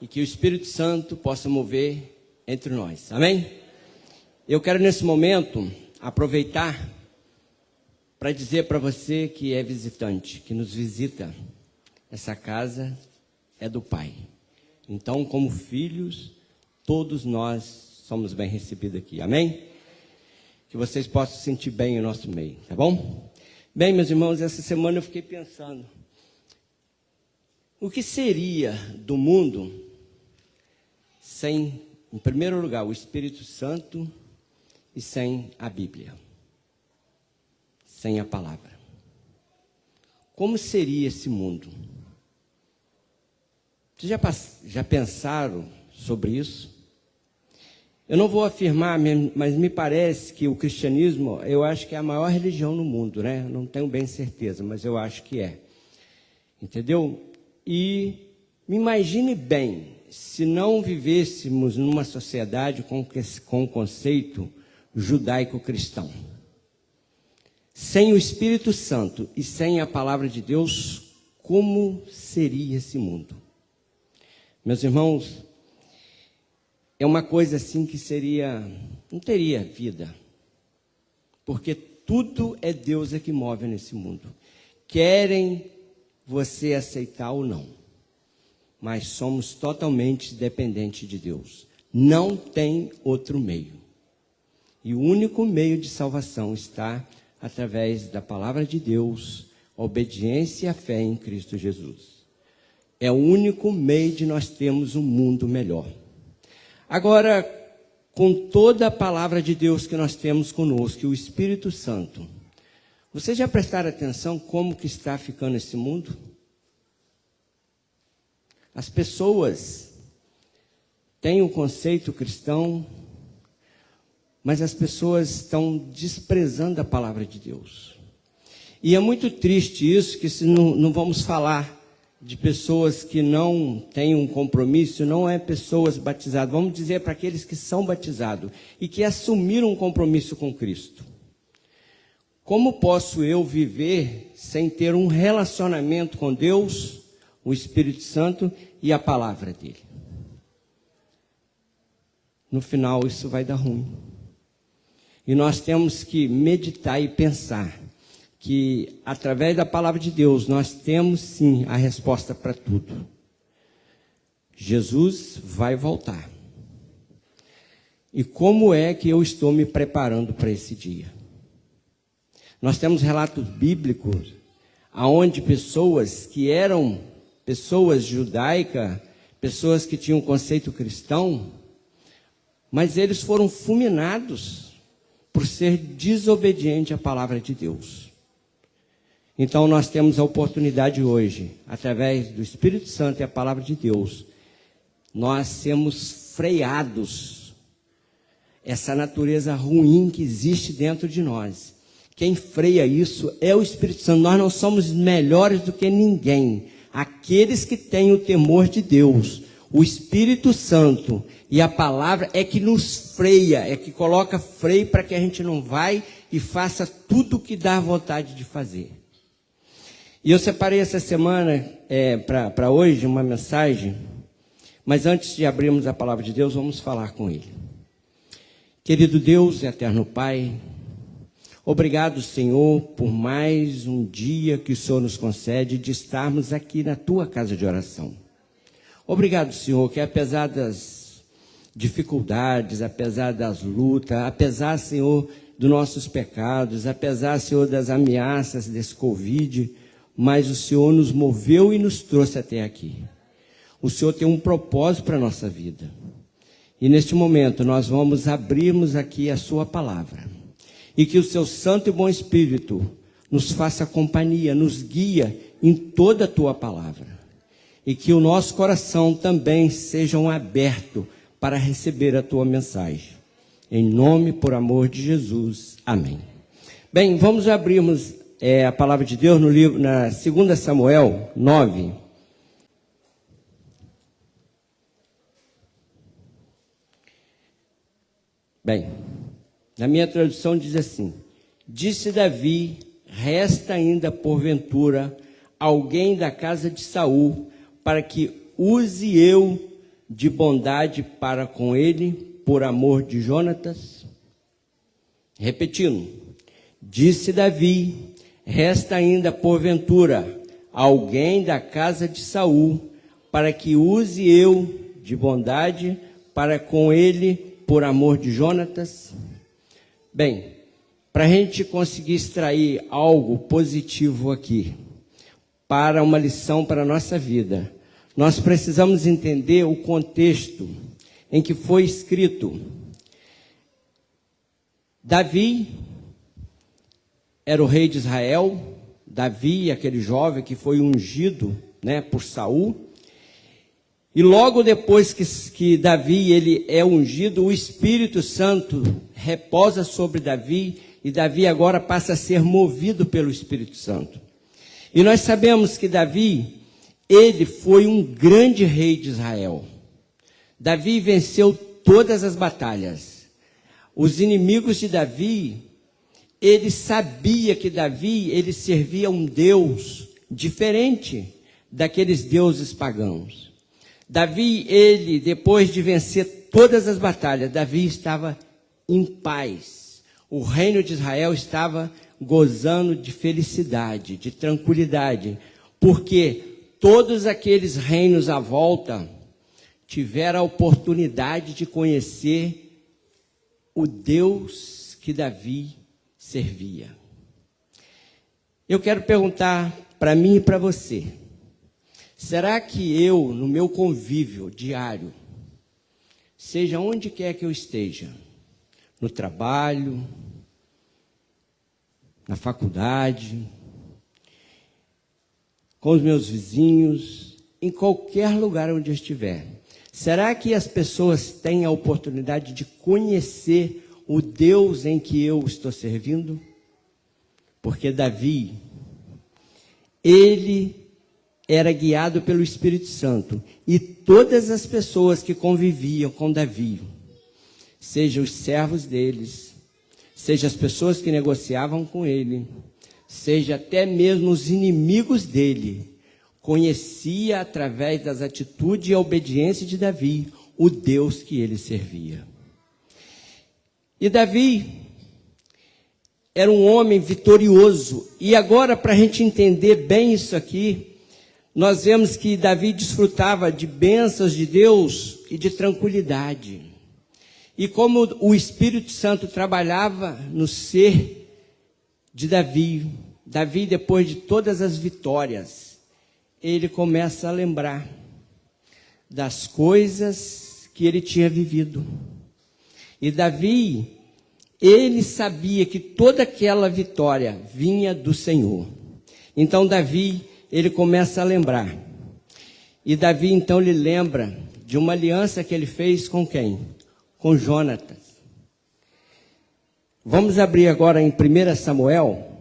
e que o Espírito Santo possa mover entre nós. Amém? Eu quero nesse momento aproveitar para dizer para você que é visitante, que nos visita, essa casa é do Pai. Então, como filhos, todos nós somos bem recebidos aqui. Amém? Que vocês possam sentir bem o nosso meio, tá bom? Bem, meus irmãos, essa semana eu fiquei pensando, o que seria do mundo sem, em primeiro lugar, o Espírito Santo e sem a Bíblia, sem a palavra? Como seria esse mundo? Vocês já pensaram sobre isso? Eu não vou afirmar, mas me parece que o cristianismo, eu acho que é a maior religião no mundo, né? Não tenho bem certeza, mas eu acho que é. Entendeu? E me imagine bem, se não vivêssemos numa sociedade com o conceito judaico-cristão. Sem o Espírito Santo e sem a palavra de Deus, como seria esse mundo? Meus irmãos, é uma coisa assim que não teria vida. Porque tudo é Deus que move nesse mundo. Querem você aceitar ou não. Mas somos totalmente dependentes de Deus. Não tem outro meio. E o único meio de salvação está através da palavra de Deus, a obediência e a fé em Cristo Jesus. É o único meio de nós termos um mundo melhor. Agora, com toda a palavra de Deus que nós temos conosco, e o Espírito Santo, vocês já prestaram atenção como que está ficando esse mundo? As pessoas têm o conceito cristão, mas as pessoas estão desprezando a palavra de Deus. E é muito triste isso, que se não vamos falar de pessoas que não têm um compromisso, não é pessoas batizadas, vamos dizer para aqueles que são batizados e que assumiram um compromisso com Cristo. Como posso eu viver sem ter um relacionamento com Deus, o Espírito Santo e a palavra dele? No final isso vai dar ruim. E nós temos que meditar e pensar que através da palavra de Deus nós temos sim a resposta para tudo. Jesus vai voltar. E como é que eu estou me preparando para esse dia? Nós temos relatos bíblicos aonde pessoas que eram pessoas judaicas, pessoas que tinham conceito cristão, mas eles foram fulminados por ser desobediente à palavra de Deus. Então nós temos a oportunidade hoje, através do Espírito Santo e a palavra de Deus, nós sermos freados essa natureza ruim que existe dentro de nós. Quem freia isso é o Espírito Santo. Nós não somos melhores do que ninguém. Aqueles que têm o temor de Deus, o Espírito Santo e a palavra é que nos freia, é que coloca freio para que a gente não vai e faça tudo o que dá vontade de fazer. E eu separei essa semana para hoje uma mensagem, mas antes de abrirmos a palavra de Deus, vamos falar com Ele. Querido Deus e eterno Pai, obrigado, Senhor, por mais um dia que o Senhor nos concede de estarmos aqui na Tua casa de oração. Obrigado, Senhor, que apesar das dificuldades, apesar das lutas, apesar, Senhor, dos nossos pecados, apesar, Senhor, das ameaças desse Covid, mas o Senhor nos moveu e nos trouxe até aqui. O Senhor tem um propósito para a nossa vida. E neste momento nós vamos abrirmos aqui a Sua palavra. E que o Seu Santo e Bom Espírito nos faça companhia, nos guia em toda a Tua palavra. E que o nosso coração também sejam aberto para receber a Tua mensagem. Em nome, por amor de Jesus. Amém. Bem, vamos abrirmos a palavra de Deus no livro, na 2 Samuel 9. Bem, na minha tradução diz assim: disse Davi, resta ainda porventura alguém da casa de Saul, para que use eu de bondade para com ele, por amor de Jonatas? Repetindo, disse Davi: resta ainda porventura alguém da casa de Saul, para que use eu de bondade para com ele, por amor de Jonatas? Bem, para a gente conseguir extrair algo positivo aqui, para uma lição para a nossa vida, nós precisamos entender o contexto em que foi escrito. Davi era o rei de Israel. Davi, aquele jovem que foi ungido, por Saul. E logo depois que Davi ele é ungido, o Espírito Santo repousa sobre Davi, e Davi agora passa a ser movido pelo Espírito Santo. E nós sabemos que Davi, ele foi um grande rei de Israel. Davi venceu todas as batalhas. Os inimigos de Davi, ele sabia que Davi, ele servia um Deus diferente daqueles deuses pagãos. Davi, ele, depois de vencer todas as batalhas, Davi estava em paz. O reino de Israel estava gozando de felicidade, de tranquilidade, porque todos aqueles reinos à volta tiveram a oportunidade de conhecer o Deus que Davi servia. Eu quero perguntar para mim e para você: será que eu, no meu convívio diário, seja onde quer que eu esteja, no trabalho, na faculdade, com os meus vizinhos, em qualquer lugar onde eu estiver, será que as pessoas têm a oportunidade de conhecer o Deus em que eu estou servindo? Porque Davi, ele era guiado pelo Espírito Santo, e todas as pessoas que conviviam com Davi, seja os servos deles, seja as pessoas que negociavam com ele, seja até mesmo os inimigos dele, conhecia através das atitudes e a obediência de Davi o Deus que ele servia. E Davi era um homem vitorioso. E agora, para a gente entender bem isso aqui, nós vemos que Davi desfrutava de bênçãos de Deus e de tranquilidade. E como o Espírito Santo trabalhava no ser de Davi, Davi, depois de todas as vitórias, ele começa a lembrar das coisas que ele tinha vivido. E Davi, ele sabia que toda aquela vitória vinha do Senhor. Então Davi, ele começa a lembrar. E Davi, então, lhe lembra de uma aliança que ele fez com quem? Com Jonatas. Vamos abrir agora em 1 Samuel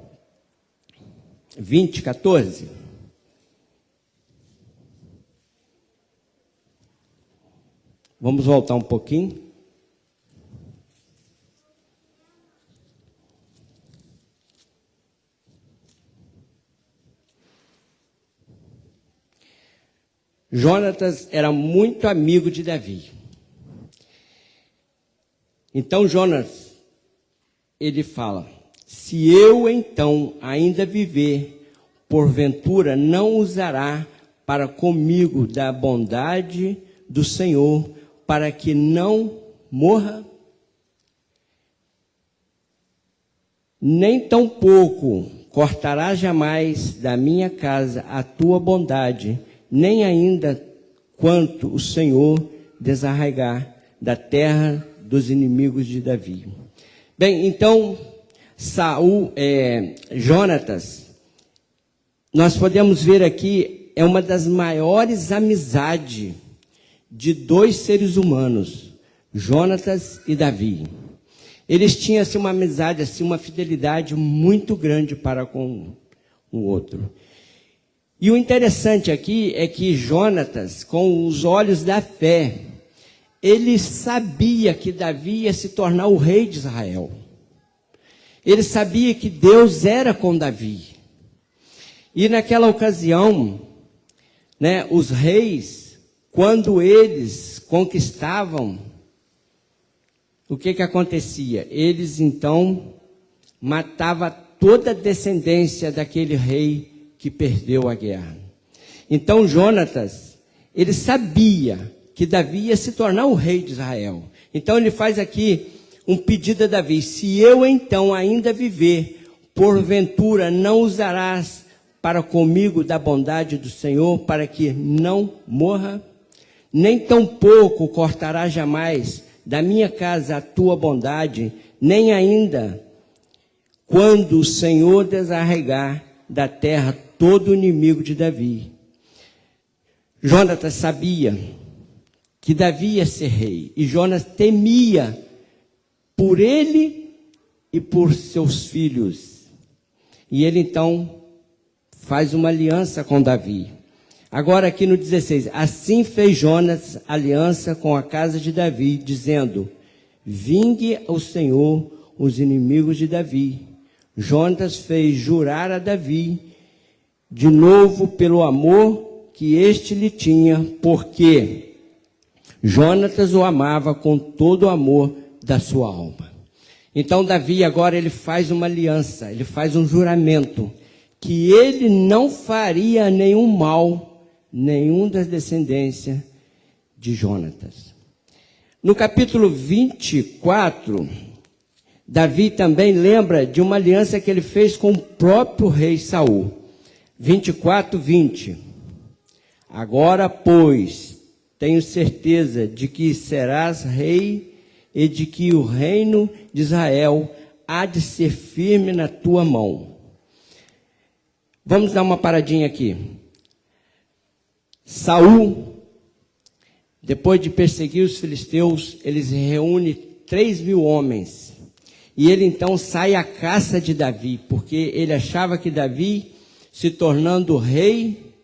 20, 14. Vamos voltar um pouquinho. Jonatas era muito amigo de Davi. Então Jonas, ele fala: se eu então ainda viver, porventura não usará para comigo da bondade do Senhor, para que não morra? Nem tampouco cortará jamais da minha casa a tua bondade, nem ainda quanto o Senhor desarraigar da terra dos inimigos de Davi. Bem, então, Jonatas, nós podemos ver aqui, é uma das maiores amizades de dois seres humanos, Jonatas e Davi. Eles tinham assim, uma amizade, assim, uma fidelidade muito grande para com o outro. E o interessante aqui é que Jonatas, com os olhos da fé, ele sabia que Davi ia se tornar o rei de Israel. Ele sabia que Deus era com Davi. E naquela ocasião, os reis, quando eles conquistavam, o que acontecia? Eles então matavam toda a descendência daquele rei que perdeu a guerra. Então Jonatas, ele sabia que Davi ia se tornar o rei de Israel. Então ele faz aqui um pedido a Davi: se eu então ainda viver, porventura não usarás para comigo da bondade do Senhor, para que não morra? Nem tampouco cortarás jamais da minha casa a tua bondade, nem ainda quando o Senhor desarraigar da terra todo o inimigo de Davi. Jonatas sabia que Davi ia ser rei, e Jonas temia por ele e por seus filhos. E ele então faz uma aliança com Davi. Agora aqui no 16, assim fez Jonas aliança com a casa de Davi, dizendo: vingue ao Senhor os inimigos de Davi. Jonas fez jurar a Davi de novo pelo amor que este lhe tinha, porque Jonatas o amava com todo o amor da sua alma. Então Davi agora ele faz uma aliança, ele faz um juramento, que ele não faria nenhum mal, nenhum das descendências de Jonatas. No capítulo 24, Davi também lembra de uma aliança que ele fez com o próprio rei Saul. 24, 20. Agora, pois, tenho certeza de que serás rei e de que o reino de Israel há de ser firme na tua mão. Vamos dar uma paradinha aqui. Saul, depois de perseguir os filisteus, eles reúnem 3.000 homens. E ele então sai à caça de Davi, porque ele achava que Davi, se tornando rei,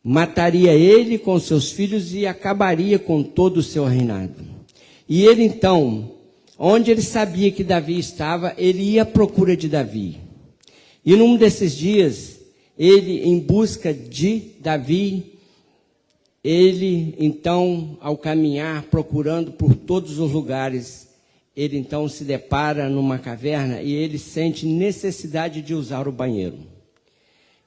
mataria ele com seus filhos e acabaria com todo o seu reinado. E ele então, onde ele sabia que Davi estava, ele ia à procura de Davi. E num desses dias, ele, em busca de Davi, ele então, ao caminhar, procurando por todos os lugares, ele então se depara numa caverna e ele sente necessidade de usar o banheiro.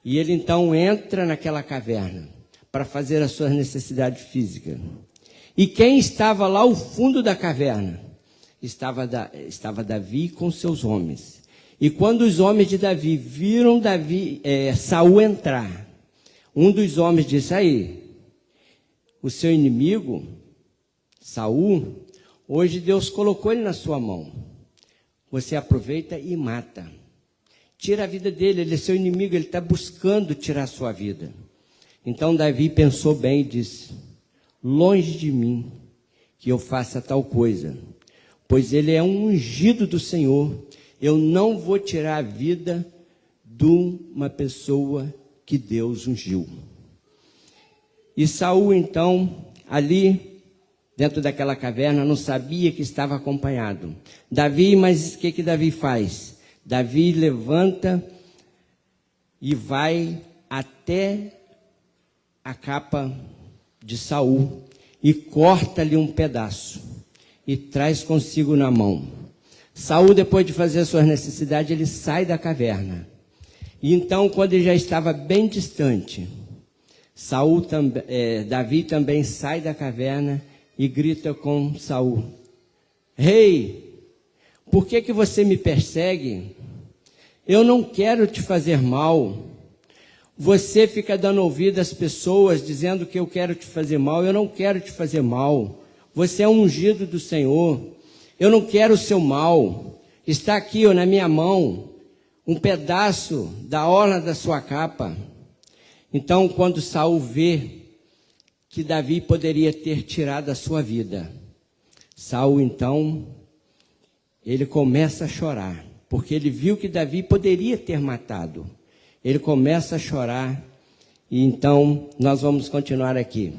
E ele então entra naquela caverna para fazer as suas necessidades físicas. E quem estava lá ao fundo da caverna? Estava Davi com seus homens. E quando os homens de Davi viram Saul entrar, um dos homens disse: aí, o seu inimigo, Saul, hoje Deus colocou ele na sua mão. Você aproveita e mata. Tira a vida dele, ele é seu inimigo, ele está buscando tirar a sua vida. Então Davi pensou bem e disse: longe de mim que eu faça tal coisa, pois ele é um ungido do Senhor. Eu não vou tirar a vida de uma pessoa que Deus ungiu. E Saul, então, ali, dentro daquela caverna, não sabia que estava acompanhado. Mas o que Davi faz? Davi levanta e vai até a capa de Saul e corta-lhe um pedaço e traz consigo na mão. Saul, depois de fazer as suas necessidades, ele sai da caverna. E então, quando ele já estava bem distante, Davi também sai da caverna e grita com Saul: Rei, por que você me persegue? Eu não quero te fazer mal. Você fica dando ouvido às pessoas dizendo que eu quero te fazer mal. Eu não quero te fazer mal. Você é um ungido do Senhor. Eu não quero o seu mal. Está aqui na minha mão um pedaço da orla da sua capa. Então, quando Saul vê que Davi poderia ter tirado a sua vida, Saul, então, ele começa a chorar, porque ele viu que Davi poderia ter matado. Ele começa a chorar, e então nós vamos continuar aqui.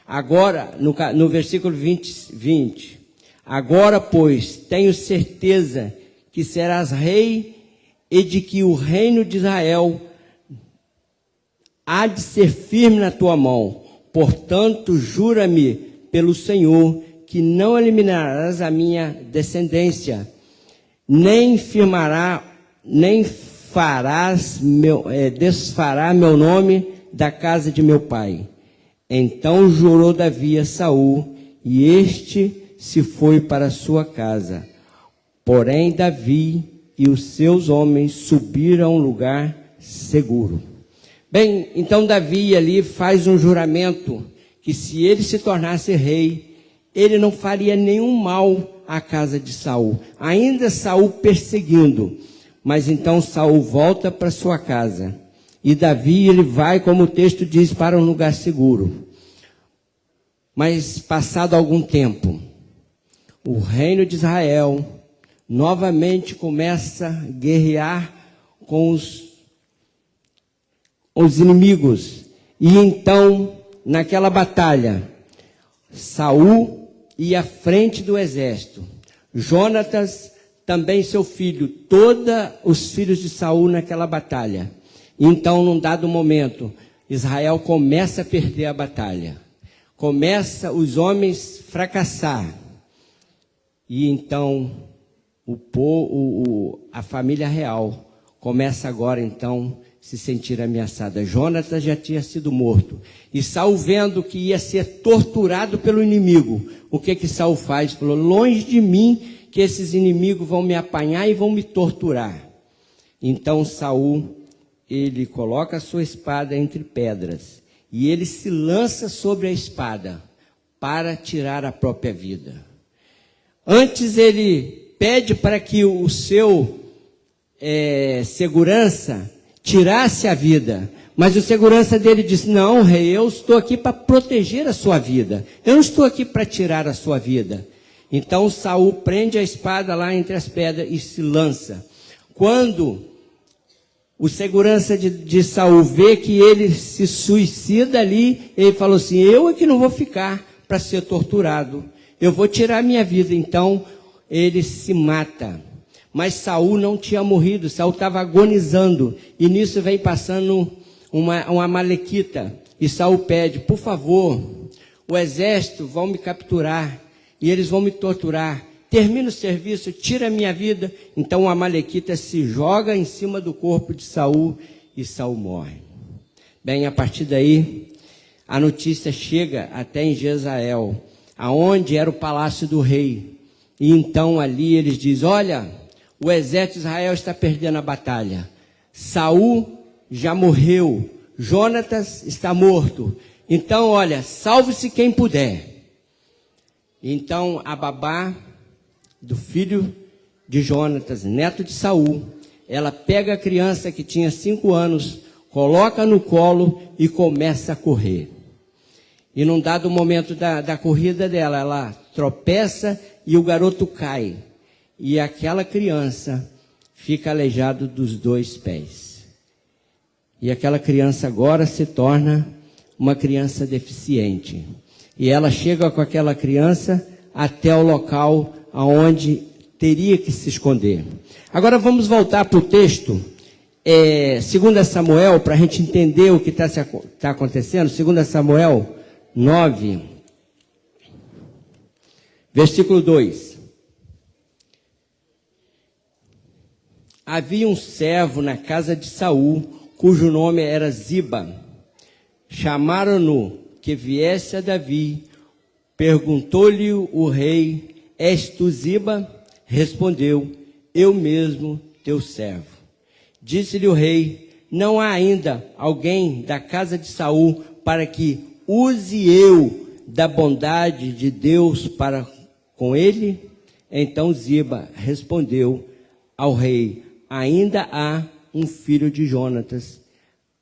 Agora, no versículo 20, agora, pois, tenho certeza que serás rei e de que o reino de Israel há de ser firme na tua mão, Portanto, jura-me pelo Senhor que não eliminarás a minha descendência, nem desfará meu nome da casa de meu pai. Então jurou Davi a Saul, e este se foi para sua casa. Porém, Davi e os seus homens subiram a um lugar seguro. Bem, então Davi ali faz um juramento que se ele se tornasse rei, ele não faria nenhum mal à casa de Saul. Ainda Saul perseguindo, mas então Saul volta para sua casa. E Davi, ele vai, como o texto diz, para um lugar seguro. Mas passado algum tempo, o reino de Israel novamente começa a guerrear com os inimigos. E então, naquela batalha, Saul ia à frente do exército. Jonatas, também seu filho, todos os filhos de Saul naquela batalha. Então, num dado momento, Israel começa a perder a batalha. Começa os homens a fracassar. E então, a família real começa agora, então, se sentir ameaçada. Jonatas já tinha sido morto. E Saul, vendo que ia ser torturado pelo inimigo, o que Saul faz? Falou: longe de mim que esses inimigos vão me apanhar e vão me torturar. Então Saul, ele coloca a sua espada entre pedras e ele se lança sobre a espada para tirar a própria vida. Antes ele pede para que o seu segurança tirasse a vida, mas o segurança dele disse: não, rei, eu estou aqui para proteger a sua vida, eu não estou aqui para tirar a sua vida. Então Saul prende a espada lá entre as pedras e se lança. Quando o segurança de Saul vê que ele se suicida ali, ele falou assim: eu é que não vou ficar para ser torturado, eu vou tirar minha vida. Então ele se mata. Mas Saul não tinha morrido, Saul estava agonizando. E nisso vem passando uma amalequita. E Saul pede: por favor, o exército vão me capturar e eles vão me torturar. Termina o serviço, tira a minha vida. Então o amalequita se joga em cima do corpo de Saul e Saul morre. Bem, a partir daí, a notícia chega até em Jezreel, aonde era o palácio do rei. E então ali eles dizem: olha, o exército de Israel está perdendo a batalha. Saul já morreu. Jonatas está morto. Então, olha, salve-se quem puder. Então, a babá do filho de Jonatas, neto de Saul, ela pega a criança que tinha 5 anos, coloca no colo e começa a correr. E num dado momento da corrida dela, ela tropeça e o garoto cai. E aquela criança fica aleijada dos 2 pés. E aquela criança agora se torna uma criança deficiente. E ela chega com aquela criança até o local onde teria que se esconder. Agora vamos voltar para o texto, 2 Samuel, para a gente entender o que está acontecendo. 2 Samuel 9, versículo 2. Havia um servo na casa de Saul, cujo nome era Ziba. Chamaram-no que viesse a Davi. Perguntou-lhe o rei: és tu Ziba? Respondeu: eu mesmo, teu servo. Disse-lhe o rei: não há ainda alguém da casa de Saul para que use eu da bondade de Deus para com ele? Então Ziba respondeu ao rei: ainda há um filho de Jonatas,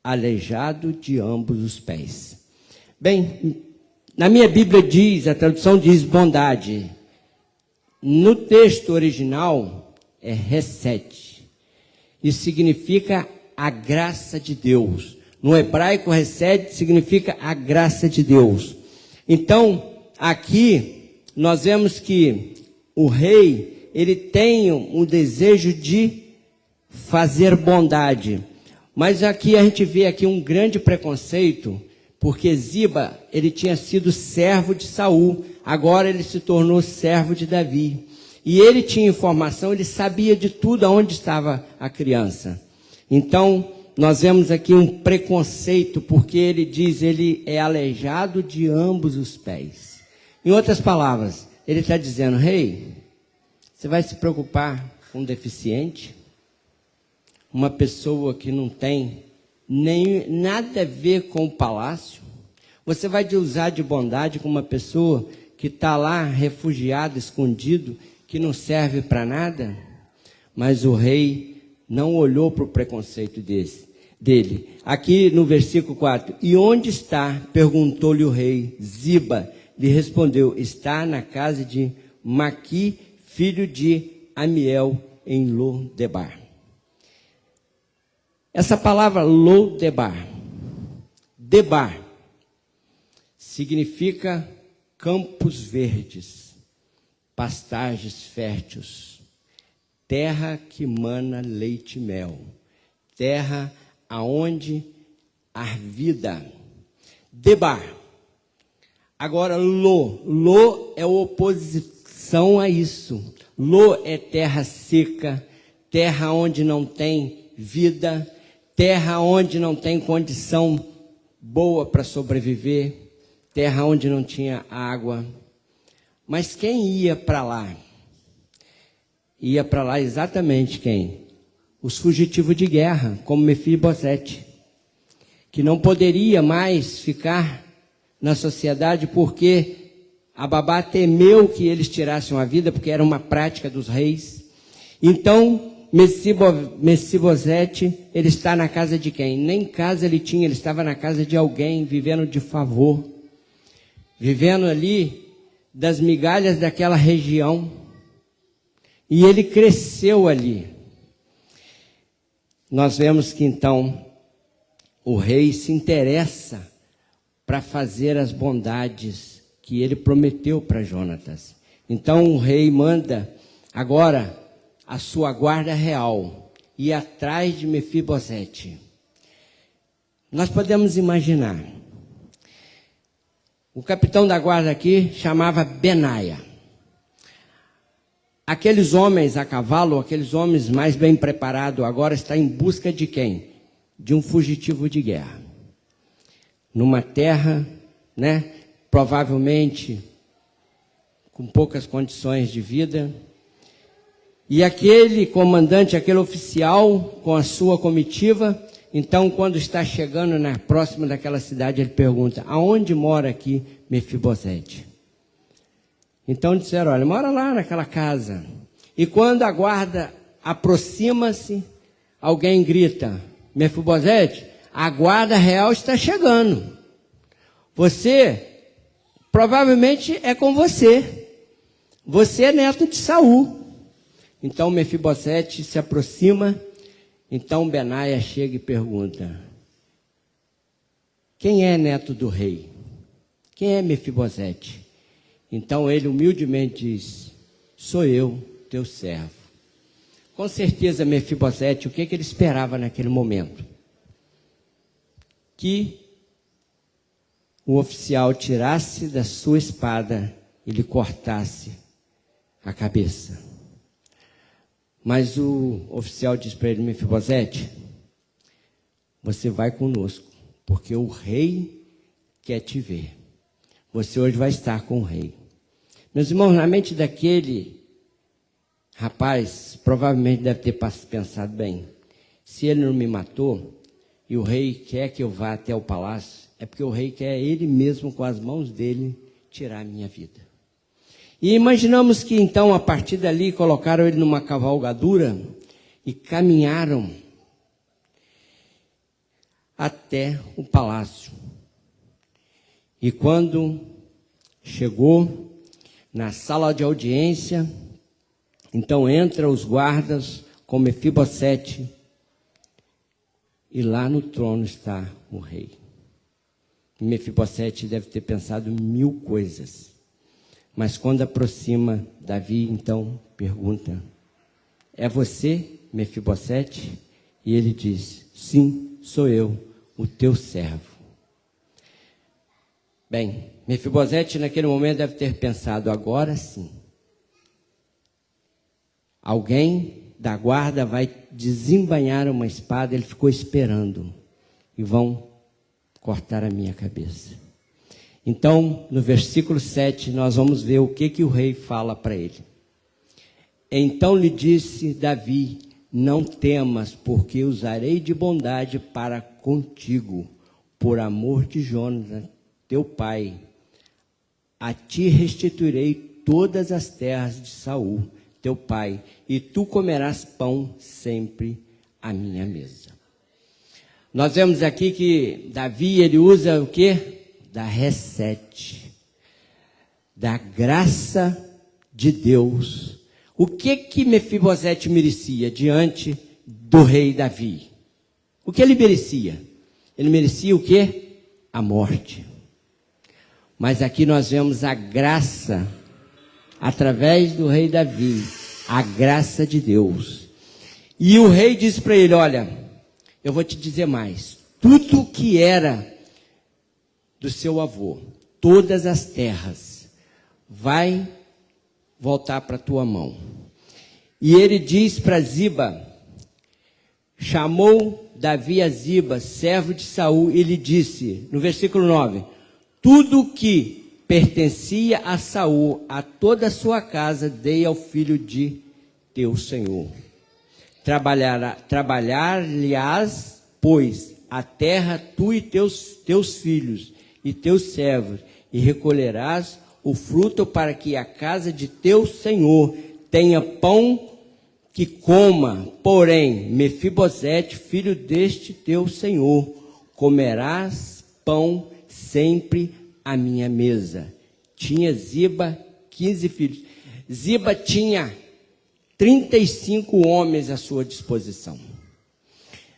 aleijado de ambos os pés. Bem, na minha Bíblia diz, a tradução diz bondade. No texto original é reset. Isso significa a graça de Deus. No hebraico, reset significa a graça de Deus. Então, aqui nós vemos que o rei, ele tem um desejo de fazer bondade. Mas aqui a gente vê aqui um grande preconceito, porque Ziba, ele tinha sido servo de Saul, agora ele se tornou servo de Davi. E ele tinha informação, ele sabia de tudo aonde estava a criança. Então, nós vemos aqui um preconceito, porque ele diz, ele é aleijado de ambos os pés. Em outras palavras, ele está dizendo, rei, você vai se preocupar com um deficiente? Uma pessoa que não tem nem nada a ver com o palácio? Você vai usar de bondade com uma pessoa que está lá refugiado, escondido, que não serve para nada? Mas o rei não olhou para o preconceito dele. Aqui no versículo 4, e onde está? Perguntou-lhe o rei. Ziba lhe respondeu, está na casa de Maqui, filho de Amiel, em Lo-debar. Essa palavra Lo-debar, debar, significa campos verdes, pastagens férteis, terra que mana leite e mel, terra aonde há vida. Debar. Agora, Lo é oposição a isso. Lo é terra seca, terra onde não tem vida, terra onde não tem condição boa para sobreviver, terra onde não tinha água. Mas quem ia para lá? Ia para lá exatamente quem? Os fugitivos de guerra, como Mefibosete, que não poderia mais ficar na sociedade porque a babá temeu que eles tirassem a vida, porque era uma prática dos reis. Então, Mefibosete, ele está na casa de quem? Nem casa ele tinha, ele estava na casa de alguém, vivendo de favor, vivendo ali das migalhas daquela região. E ele cresceu ali. Nós vemos que então o rei se interessa para fazer as bondades que ele prometeu para Jonatas. Então o rei manda agora a sua guarda real ir atrás de Mefibosete. Nós podemos imaginar, o capitão da guarda aqui chamava Benaia. Aqueles homens a cavalo, aqueles homens mais bem preparados, agora está em busca de quem? De um fugitivo de guerra. Numa terra, né, provavelmente com poucas condições de vida. E aquele comandante, aquele oficial com a sua comitiva, então quando está chegando próxima daquela cidade, ele pergunta, aonde mora aqui Mefibosete? Então disseram, olha, mora lá naquela casa. E quando a guarda aproxima-se, alguém grita, Mefibosete, a guarda real está chegando. Você, provavelmente é com você. Você é neto de Saul. Então Mefibosete se aproxima, então Benaia chega e pergunta, quem é neto do rei? Quem é Mefibosete? Então ele humildemente diz, sou eu, teu servo. Com certeza Mefibosete, o que ele esperava naquele momento? Que o oficial tirasse da sua espada e lhe cortasse a cabeça. Mas o oficial diz para ele, Mefibosete, você vai conosco, porque o rei quer te ver. Você hoje vai estar com o rei. Meus irmãos, na mente daquele rapaz, provavelmente deve ter pensado bem, se ele não me matou, e o rei quer que eu vá até o palácio, é porque o rei quer ele mesmo, com as mãos dele, tirar a minha vida. E imaginamos que então, a partir dali, colocaram ele numa cavalgadura e caminharam até o palácio. E quando chegou na sala de audiência, então entra os guardas com Mefibosete, e lá no trono está o rei. Mefibosete deve ter pensado 1000 coisas. Mas quando aproxima Davi, então pergunta, é você, Mefibosete? E ele diz, sim, sou eu, o teu servo. Bem, Mefibosete naquele momento deve ter pensado, agora sim. Alguém da guarda vai desembainhar uma espada, ele ficou esperando. E vão cortar a minha cabeça. Então, no versículo 7, nós vamos ver o que o rei fala para ele. Então lhe disse Davi, não temas, porque usarei de bondade para contigo, por amor de Jonas, teu pai. A ti restituirei todas as terras de Saul, teu pai, e tu comerás pão sempre à minha mesa. Nós vemos aqui que Davi, ele usa o quê? Da reset, da graça de Deus. O que Mefibosete merecia diante do rei Davi? O que ele merecia? Ele merecia o quê? A morte. Mas aqui nós vemos a graça, através do rei Davi, a graça de Deus. E o rei disse para ele, olha, eu vou te dizer mais, tudo que era do seu avô, todas as terras, vai voltar para a tua mão. E ele diz para Ziba, chamou Davi a Ziba, servo de Saul, e lhe disse, no versículo 9, tudo que pertencia a Saul, a toda a sua casa, dei ao filho de teu senhor. Trabalhar-lhe-ás, pois, a terra, tu e teus filhos, e teus servos, e recolherás o fruto para que a casa de teu senhor tenha pão que coma. Porém, Mefibosete, filho deste teu senhor, comerás pão sempre à minha mesa. Tinha Ziba 15 filhos. Ziba tinha 35 homens à sua disposição.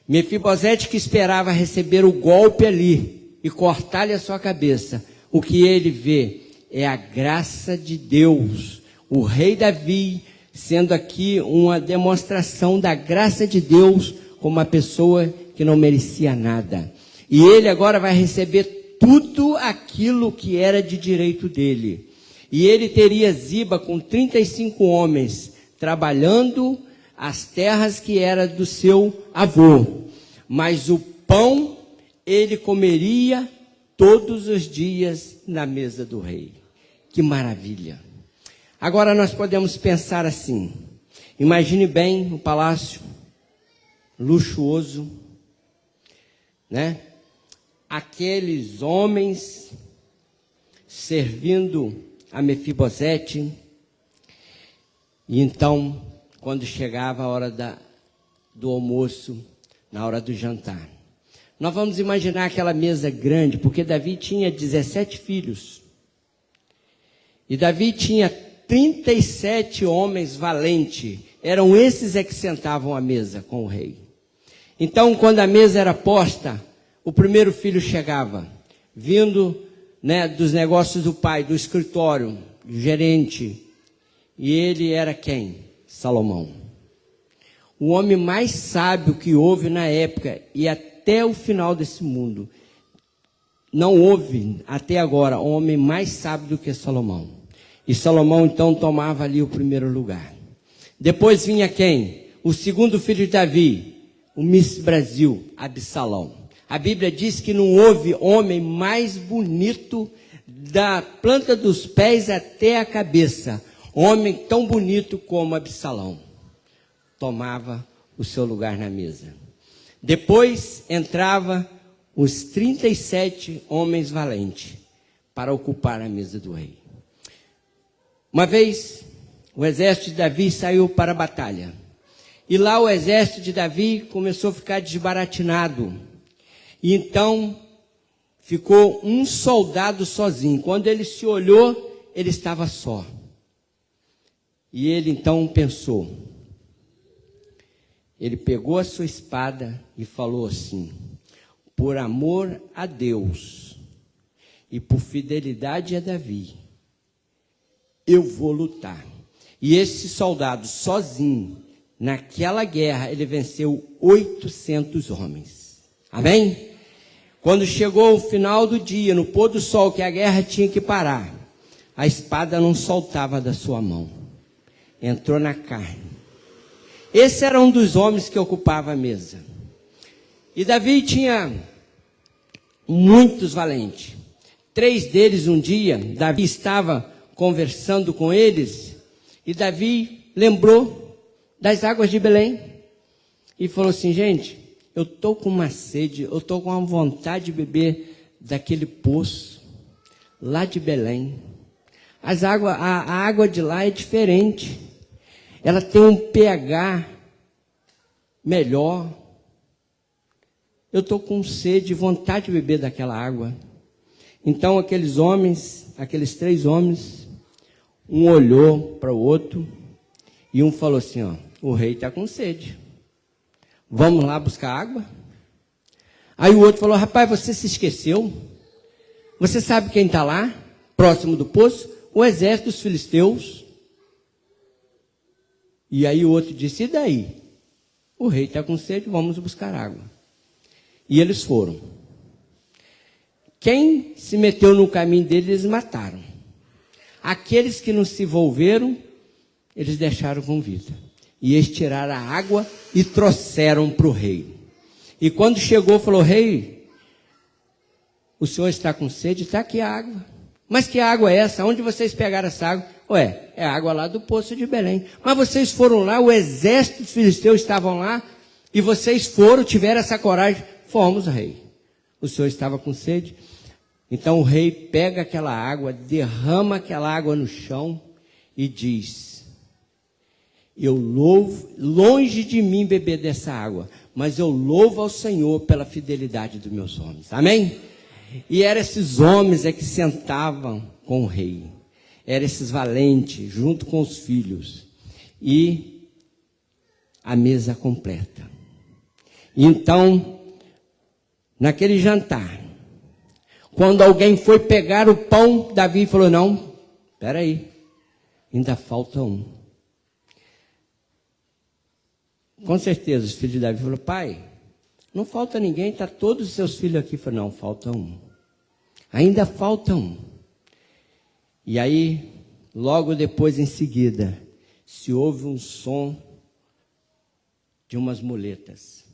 Mefibosete, que esperava receber o golpe ali e cortar-lhe a sua cabeça, o que ele vê é a graça de Deus. O rei Davi sendo aqui uma demonstração da graça de Deus como uma pessoa que não merecia nada. E ele agora vai receber tudo aquilo que era de direito dele. E ele teria Ziba com 35 homens trabalhando as terras que era do seu avô. Mas o pão ele comeria todos os dias na mesa do rei. Que maravilha! Agora nós podemos pensar assim. Imagine bem um palácio luxuoso, né? Aqueles homens servindo a Mefibosete. E então, quando chegava a hora do almoço, na hora do jantar, nós vamos imaginar aquela mesa grande, porque Davi tinha 17 filhos. E Davi tinha 37 homens valentes. Eram esses que sentavam à mesa com o rei. Então, quando a mesa era posta, o primeiro filho chegava, vindo, né, dos negócios do pai, do escritório, do gerente. E ele era quem? Salomão. O homem mais sábio que houve na época e até o final desse mundo. Não houve, até agora, homem mais sábio do que Salomão. E Salomão, então, tomava ali o primeiro lugar. Depois vinha quem? O segundo filho de Davi, o Miss Brasil, Absalão. A Bíblia diz que não houve homem mais bonito da planta dos pés até a cabeça. Homem tão bonito como Absalão. Tomava o seu lugar na mesa. Depois entrava os 37 homens valentes para ocupar a mesa do rei. Uma vez, o exército de Davi saiu para a batalha. E lá o exército de Davi começou a ficar desbaratinado. E então, ficou um soldado sozinho. Quando ele se olhou, ele estava só. E ele então pensou. Ele pegou a sua espada e falou assim: por amor a Deus e por fidelidade a Davi, eu vou lutar. E esse soldado sozinho, naquela guerra, ele venceu 800 homens. Amém? Quando chegou o final do dia, no pôr do sol, que a guerra tinha que parar, a espada não soltava da sua mão. Entrou na carne. Esse era um dos homens que ocupava a mesa. E Davi tinha muitos valentes. 3 deles um dia, Davi estava conversando com eles, e Davi lembrou das águas de Belém. E falou assim: gente, eu estou com uma sede, eu estou com uma vontade de beber daquele poço, lá de Belém. A água de lá é diferente. Ela tem um pH melhor. Eu estou com sede, vontade de beber daquela água. Então aqueles 3 homens, um olhou para o outro e um falou assim: ó, o rei está com sede. Vamos lá buscar água? Aí o outro falou: rapaz, você se esqueceu? Você sabe quem está lá, próximo do poço? O exército dos filisteus. E aí o outro disse: e daí? O rei está com sede, vamos buscar água. E eles foram. Quem se meteu no caminho deles, eles mataram. Aqueles que não se envolveram, eles deixaram com vida. E eles tiraram a água e trouxeram para o rei. E quando chegou, falou: rei, o senhor está com sede? Está aqui a água. Mas que água é essa? Onde vocês pegaram essa água? Ué, é a água lá do poço de Belém. Mas vocês foram lá, o exército dos filisteus estavam lá, e vocês foram, tiveram essa coragem. Fomos, rei. O senhor estava com sede? Então o rei pega aquela água, derrama aquela água no chão e diz: eu louvo, longe de mim beber dessa água, mas eu louvo ao Senhor pela fidelidade dos meus homens. Amém? E eram esses homens que sentavam com o rei. Eram esses valentes, junto com os filhos. E a mesa completa. Então, naquele jantar, quando alguém foi pegar o pão, Davi falou: não, espera aí, ainda falta um. Com certeza, os filhos de Davi falaram: pai, não falta ninguém, está todos os seus filhos aqui. Falou: não, falta um. Ainda falta um. E aí, logo depois, em seguida, se ouve um som de umas muletas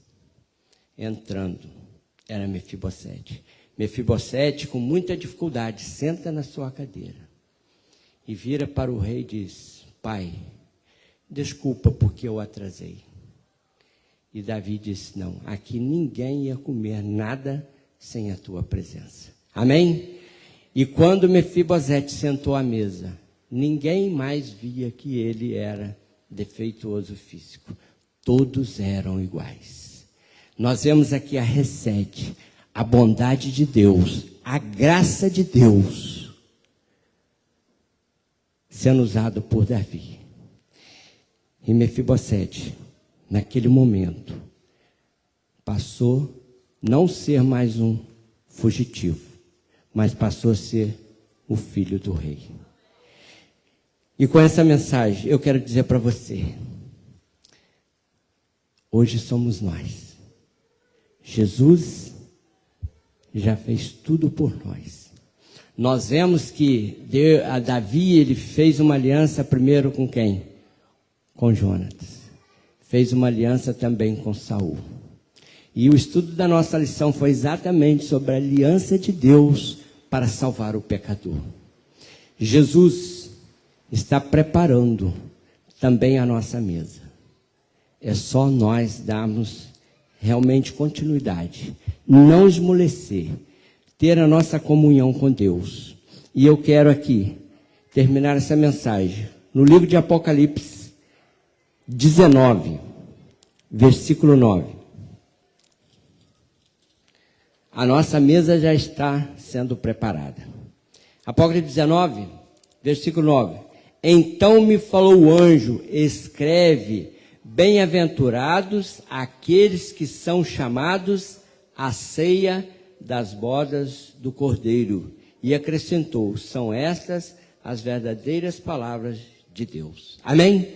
entrando. Era Mefibosete. Mefibosete, com muita dificuldade, senta na sua cadeira e vira para o rei e diz: pai, desculpa porque eu atrasei. E Davi disse: não, aqui ninguém ia comer nada sem a tua presença. Amém? E quando Mefibosete sentou à mesa, ninguém mais via que ele era defeituoso físico. Todos eram iguais. Nós vemos aqui a recete, a bondade de Deus, a graça de Deus sendo usado por Davi. E Mefibosete, naquele momento, passou não ser mais um fugitivo, mas passou a ser o filho do rei. E com essa mensagem, eu quero dizer para você, hoje somos nós. Jesus já fez tudo por nós. Nós vemos que a Davi, ele fez uma aliança primeiro com quem? Com Jonatas. Fez uma aliança também com Saul. E o estudo da nossa lição foi exatamente sobre a aliança de Deus para salvar o pecador. Jesus está preparando também a nossa mesa. É só nós darmos realmente continuidade, não esmorecer, ter a nossa comunhão com Deus. E eu quero aqui terminar essa mensagem no livro de Apocalipse 19, versículo 9. A nossa mesa já está sendo preparada. Apocalipse 19, versículo 9. Então me falou o anjo: escreve, bem-aventurados aqueles que são chamados à ceia das bodas do Cordeiro. E acrescentou: são estas as verdadeiras palavras de Deus. Amém?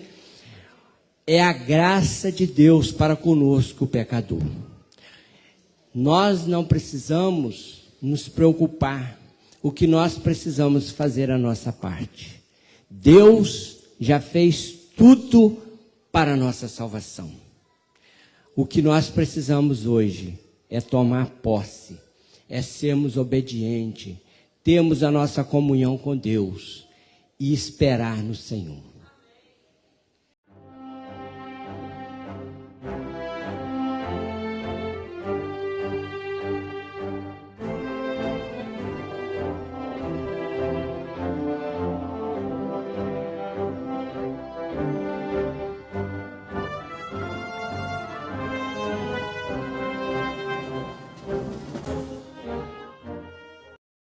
É a graça de Deus para conosco, o pecador. Nós não precisamos nos preocupar. O que nós precisamos fazer a nossa parte. Deus já fez tudo para a nossa salvação. O que nós precisamos hoje é tomar posse, é sermos obedientes, termos a nossa comunhão com Deus e esperar no Senhor.